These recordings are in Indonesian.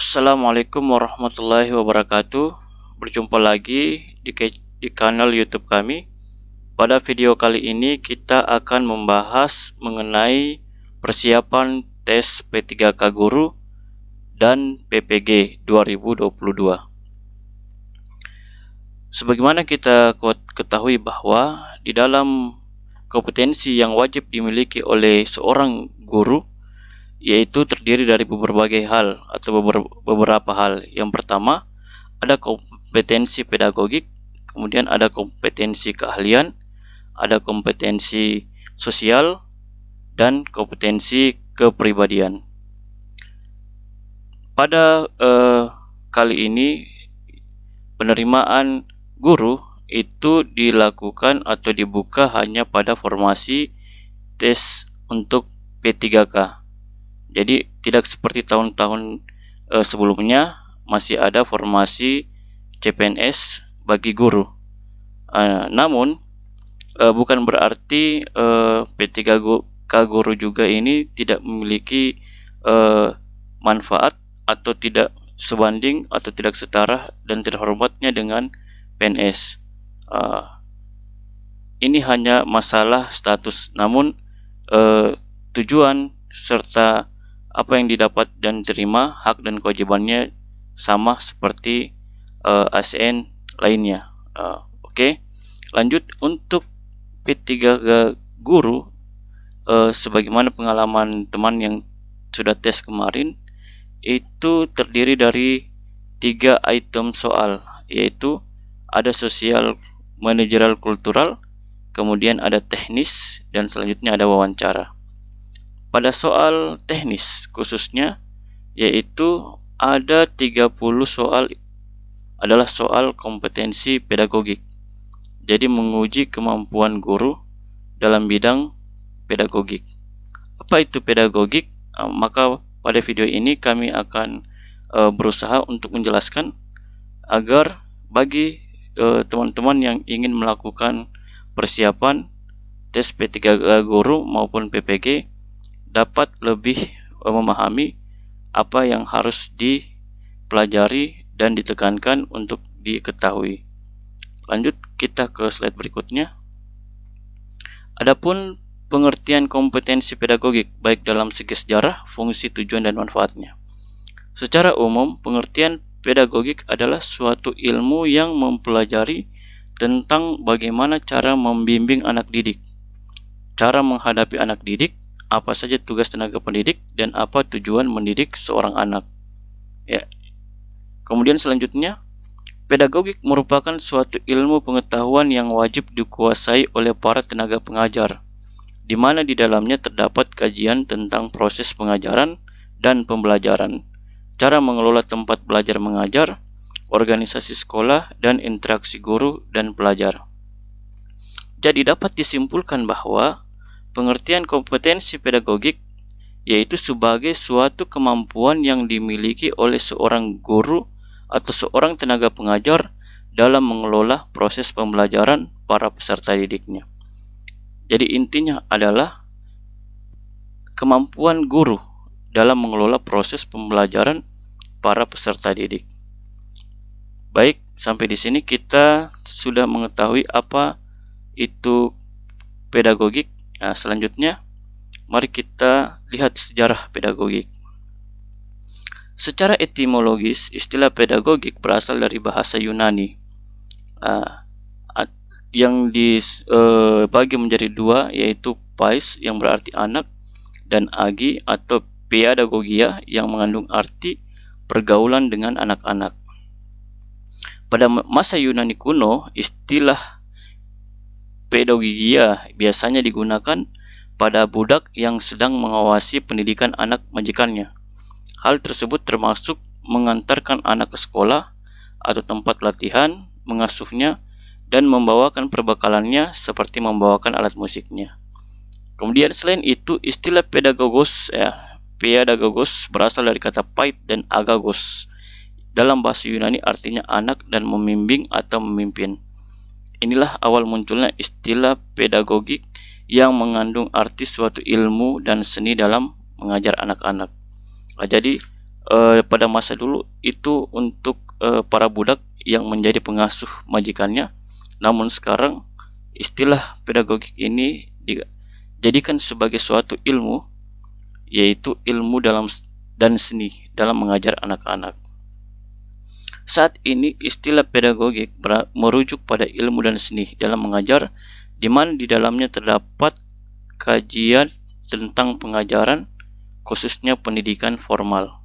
Assalamualaikum warahmatullahi wabarakatuh. Berjumpa lagi di kanal YouTube kami. Pada video kali ini kita akan membahas mengenai persiapan tes P3K Guru dan PPG 2022. Sebagaimana kita ketahui bahwa di dalam kompetensi yang wajib dimiliki oleh seorang guru yaitu terdiri dari berbagai hal atau beberapa hal. Yang pertama, ada kompetensi pedagogik, kemudian ada kompetensi keahlian, ada kompetensi sosial, dan kompetensi kepribadian. Pada kali ini penerimaan guru itu dilakukan atau dibuka hanya pada formasi tes untuk P3K. Jadi tidak seperti tahun-tahun sebelumnya masih ada formasi CPNS bagi guru. Namun bukan berarti P3K Guru juga ini tidak memiliki manfaat atau tidak sebanding atau tidak setara dan tidak hormatnya dengan PNS. Ini hanya masalah status, namun tujuan serta apa yang didapat dan diterima, hak dan kewajibannya sama seperti ASN lainnya. Oke. Lanjut untuk P3K Guru, sebagaimana pengalaman teman yang sudah tes kemarin, itu terdiri dari 3 item soal, yaitu ada sosial, manajerial, kultural, kemudian ada teknis, dan selanjutnya ada wawancara. Pada soal teknis khususnya, yaitu ada 30 soal adalah soal kompetensi pedagogik. Jadi menguji kemampuan guru dalam bidang pedagogik. Apa itu pedagogik? Maka pada video ini kami akan berusaha untuk menjelaskan agar bagi teman-teman yang ingin melakukan persiapan tes P3K Guru maupun PPG dapat lebih memahami apa yang harus dipelajari dan ditekankan untuk diketahui. Lanjut kita ke slide berikutnya. Adapun pengertian kompetensi pedagogik baik dalam segi sejarah, fungsi, tujuan, dan manfaatnya. Secara umum, pengertian pedagogik adalah suatu ilmu yang mempelajari tentang bagaimana cara membimbing anak didik, cara menghadapi anak didik, apa saja tugas tenaga pendidik, dan apa tujuan mendidik seorang anak. Ya. Kemudian selanjutnya, pedagogik merupakan suatu ilmu pengetahuan yang wajib dikuasai oleh para tenaga pengajar, di mana di dalamnya terdapat kajian tentang proses pengajaran dan pembelajaran, cara mengelola tempat belajar mengajar, organisasi sekolah, dan interaksi guru dan pelajar. Jadi dapat disimpulkan bahwa pengertian kompetensi pedagogik yaitu sebagai suatu kemampuan yang dimiliki oleh seorang guru atau seorang tenaga pengajar dalam mengelola proses pembelajaran para peserta didiknya. Jadi intinya adalah kemampuan guru dalam mengelola proses pembelajaran para peserta didik. Baik, sampai di sini kita sudah mengetahui apa itu pedagogik. Nah, selanjutnya mari kita lihat sejarah pedagogik. Secara etimologis, istilah pedagogik berasal dari bahasa Yunani yang dibagi menjadi 2, yaitu pais yang berarti anak dan agi atau pedagogia yang mengandung arti pergaulan dengan anak-anak. Pada masa Yunani kuno, istilah pedagogia biasanya digunakan pada budak yang sedang mengawasi pendidikan anak majikannya. Hal tersebut termasuk mengantarkan anak ke sekolah atau tempat latihan, mengasuhnya, dan membawakan perbekalannya seperti membawakan alat musiknya. Kemudian selain itu, istilah pedagogos berasal dari kata pait dan agagos. Dalam bahasa Yunani artinya anak dan membimbing atau memimpin. Inilah awal munculnya istilah pedagogik yang mengandung arti suatu ilmu dan seni dalam mengajar anak-anak. Jadi pada masa dulu itu untuk para budak yang menjadi pengasuh majikannya. Namun sekarang istilah pedagogik ini dijadikan sebagai suatu ilmu, yaitu ilmu dan seni dalam mengajar anak-anak. Saat ini istilah pedagogik merujuk pada ilmu dan seni dalam mengajar, di mana di dalamnya terdapat kajian tentang pengajaran, khususnya pendidikan formal.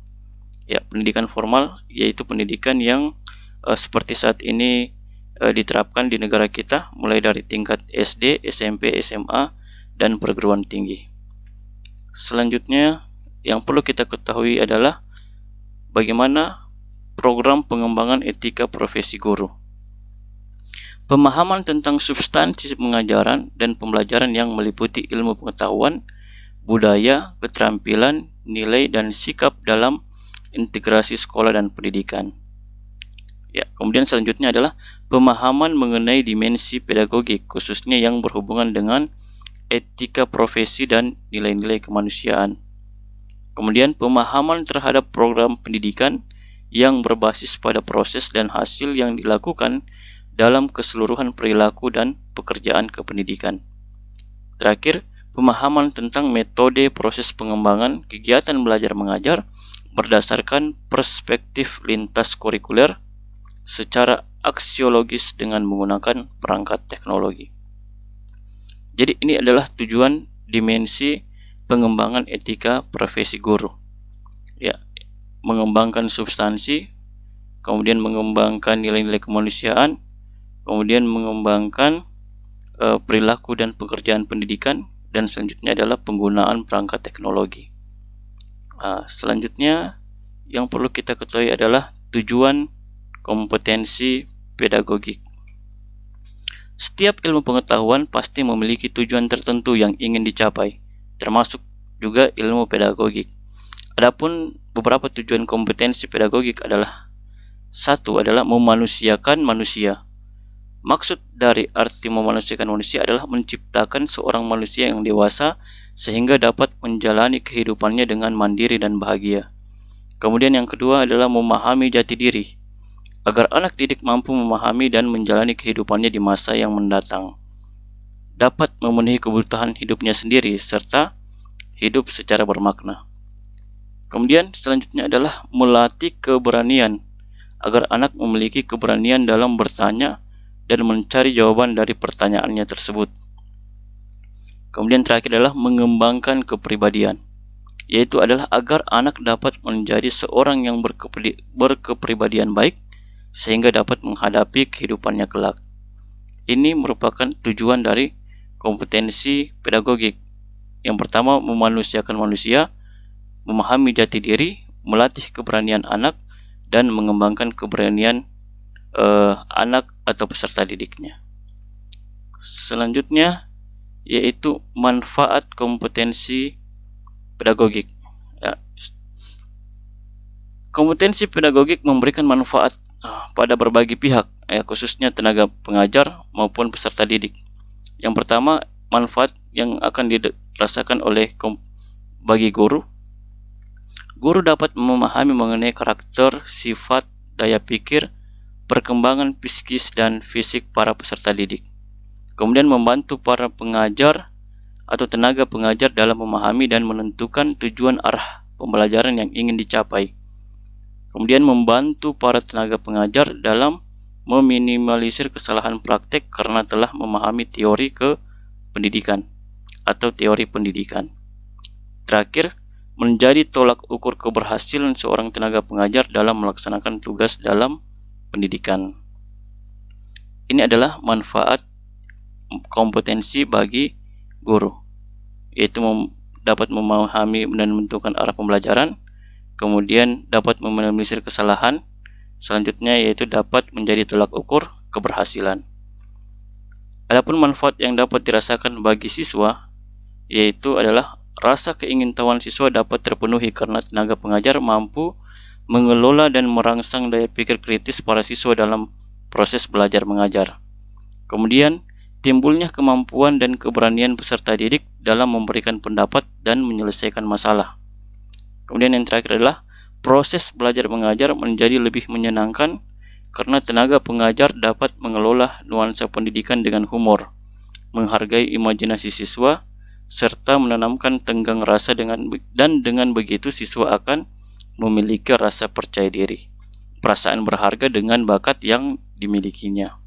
Ya, pendidikan formal yaitu pendidikan yang seperti saat ini diterapkan di negara kita, mulai dari tingkat SD, SMP, SMA, dan perguruan tinggi. Selanjutnya yang perlu kita ketahui adalah bagaimana program pengembangan etika profesi guru. Pemahaman tentang substansi pengajaran dan pembelajaran yang meliputi ilmu pengetahuan, budaya, keterampilan, nilai, dan sikap dalam integrasi sekolah dan pendidikan. Ya, kemudian selanjutnya adalah pemahaman mengenai dimensi pedagogik, khususnya yang berhubungan dengan etika profesi dan nilai-nilai kemanusiaan. Kemudian pemahaman terhadap program pendidikan yang berbasis pada proses dan hasil yang dilakukan dalam keseluruhan perilaku dan pekerjaan kependidikan. Terakhir, pemahaman tentang metode proses pengembangan kegiatan belajar mengajar berdasarkan perspektif lintas kurikuler secara aksiologis dengan menggunakan perangkat teknologi. Jadi ini adalah tujuan dimensi pengembangan etika profesi guru. Ya, mengembangkan substansi, kemudian mengembangkan nilai-nilai kemanusiaan, kemudian mengembangkan perilaku dan pekerjaan pendidikan, dan selanjutnya adalah penggunaan perangkat teknologi. Selanjutnya yang perlu kita ketahui adalah tujuan kompetensi pedagogik. Setiap ilmu pengetahuan pasti memiliki tujuan tertentu yang ingin dicapai, termasuk juga ilmu pedagogik. Adapun beberapa tujuan kompetensi pedagogik adalah: satu adalah memanusiakan manusia. Maksud dari arti memanusiakan manusia adalah menciptakan seorang manusia yang dewasa sehingga dapat menjalani kehidupannya dengan mandiri dan bahagia. Kemudian yang kedua adalah memahami jati diri, agar anak didik mampu memahami dan menjalani kehidupannya di masa yang mendatang, dapat memenuhi kebutuhan hidupnya sendiri, serta hidup secara bermakna. Kemudian selanjutnya adalah melatih keberanian, agar anak memiliki keberanian dalam bertanya dan mencari jawaban dari pertanyaannya tersebut. Kemudian terakhir adalah mengembangkan kepribadian, yaitu adalah agar anak dapat menjadi seorang yang berkepribadian baik sehingga dapat menghadapi kehidupannya kelak. Ini merupakan tujuan dari kompetensi pedagogik. Yang pertama, memanusiakan manusia, memahami jati diri, melatih keberanian anak, dan mengembangkan keberanian anak atau peserta didiknya. Selanjutnya yaitu manfaat kompetensi pedagogik. Ya. Kompetensi pedagogik memberikan manfaat pada berbagai pihak, khususnya tenaga pengajar maupun peserta didik. Yang pertama, manfaat yang akan dirasakan bagi guru. Guru dapat memahami mengenai karakter, sifat, daya pikir, perkembangan psikis dan fisik para peserta didik. Kemudian membantu para pengajar atau tenaga pengajar dalam memahami dan menentukan tujuan arah pembelajaran yang ingin dicapai. Kemudian membantu para tenaga pengajar dalam meminimalisir kesalahan praktek karena telah memahami teori pendidikan atau teori pendidikan. Terakhir, menjadi tolak ukur keberhasilan seorang tenaga pengajar dalam melaksanakan tugas dalam pendidikan. Ini adalah manfaat kompetensi bagi guru, yaitu dapat memahami dan menentukan arah pembelajaran, kemudian dapat meminimalisir kesalahan, selanjutnya yaitu dapat menjadi tolak ukur keberhasilan. Adapun manfaat yang dapat dirasakan bagi siswa, yaitu adalah rasa keingintahuan siswa dapat terpenuhi karena tenaga pengajar mampu mengelola dan merangsang daya pikir kritis para siswa dalam proses belajar mengajar. Kemudian, timbulnya kemampuan dan keberanian peserta didik dalam memberikan pendapat dan menyelesaikan masalah. Kemudian yang terakhir adalah proses belajar mengajar menjadi lebih menyenangkan karena tenaga pengajar dapat mengelola nuansa pendidikan dengan humor, menghargai imajinasi siswa, serta menanamkan tenggang rasa dan dengan begitu siswa akan memiliki rasa percaya diri, perasaan berharga dengan bakat yang dimilikinya.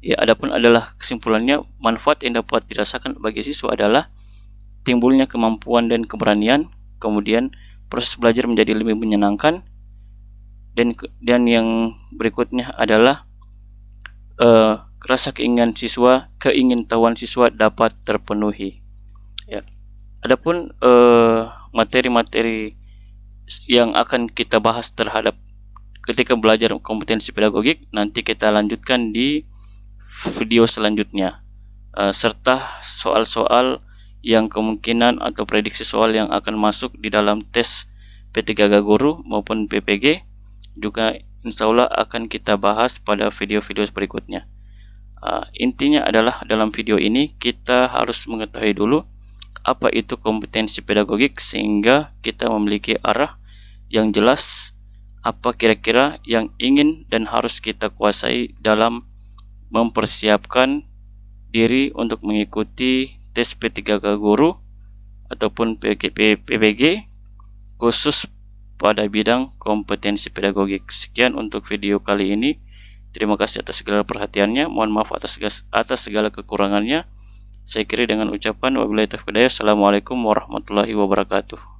Ya, adapun adalah kesimpulannya, manfaat yang dapat dirasakan bagi siswa adalah timbulnya kemampuan dan keberanian, kemudian proses belajar menjadi lebih menyenangkan, dan yang berikutnya adalah rasa keingintahuan siswa dapat terpenuhi. Ya. Adapun materi-materi yang akan kita bahas terhadap ketika belajar kompetensi pedagogik nanti kita lanjutkan di video selanjutnya, serta soal-soal yang kemungkinan atau prediksi soal yang akan masuk di dalam tes P3K Guru maupun PPG juga insya Allah akan kita bahas pada video-video berikutnya. Intinya adalah dalam video ini kita harus mengetahui dulu apa itu kompetensi pedagogik sehingga kita memiliki arah yang jelas apa kira-kira yang ingin dan harus kita kuasai dalam mempersiapkan diri untuk mengikuti tes P3K Guru ataupun PPG khusus pada bidang kompetensi pedagogik. Sekian untuk video kali ini. Terima kasih atas segala perhatiannya. Mohon maaf atas segala kekurangannya. Saya kira dengan ucapan wabillahi taufiq hidayah. Assalamualaikum warahmatullahi wabarakatuh.